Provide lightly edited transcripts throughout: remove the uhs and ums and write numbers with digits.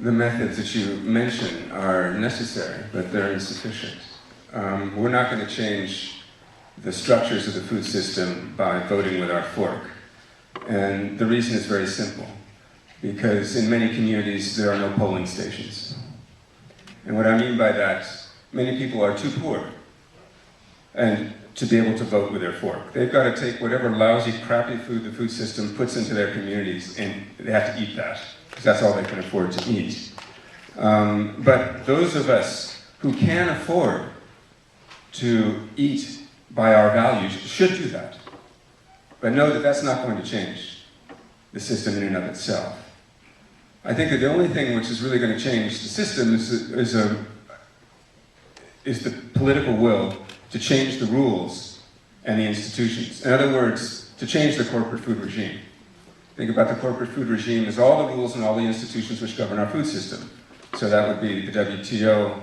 the methods that you mention are necessary, but they're insufficient. We're not going to change the structures of the food system by voting with our fork. And the reason is very simple, because in many communities there are no polling stations. And what I mean by that, many people are too poor and to be able to vote with their fork. They've got to take whatever lousy, crappy food the food system puts into their communities, and they have to eat that, because that's all they can afford to eat. But those of us who can afford to eat by our values should do that. But know that that's not going to change the system in and of itself. I think that the only thing which is really going to change the system is the political will to change the rules and the institutions. In other words, to change the corporate food regime. Think about the corporate food regime as all the rules and all the institutions which govern our food system. So that would be the WTO,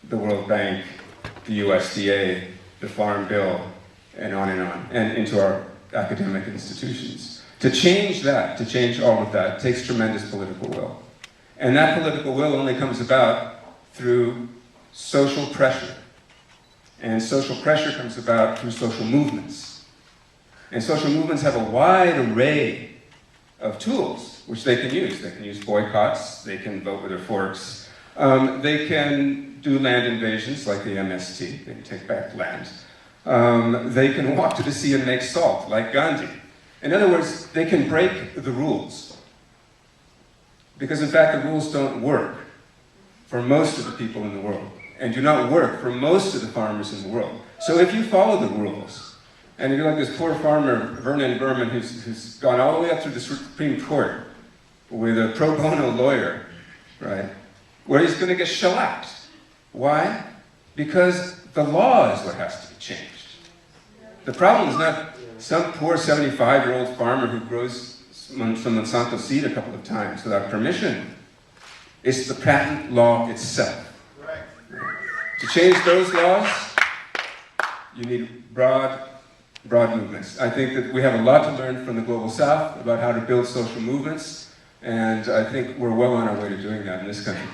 the World Bank, the USDA, the Farm Bill, and on, and into our academic institutions. To change that, to change all of that, takes tremendous political will. And that political will only comes about through social pressure. And social pressure comes about through social movements. And social movements have a wide array of tools which they can use. They can use boycotts, they can vote with their forks, they can do land invasions like the MST, they can take back land. They can walk to the sea and make salt, like Gandhi. In other words, they can break the rules. Because in fact, the rules don't work for most of the people in the world, and do not work for most of the farmers in the world. So if you follow the rules, and you're like this poor farmer, Vernon Berman, who's gone all the way up through the Supreme Court with a pro bono lawyer, right, where he's going to get shellacked. Why? Because the law is what has to be changed. The problem is not some poor 75-year-old farmer who grows some Monsanto seed a couple of times without permission. It's the patent law itself. Right. To change those laws, you need broad movements. I think that we have a lot to learn from the Global South about how to build social movements, and I think we're well on our way to doing that in this country.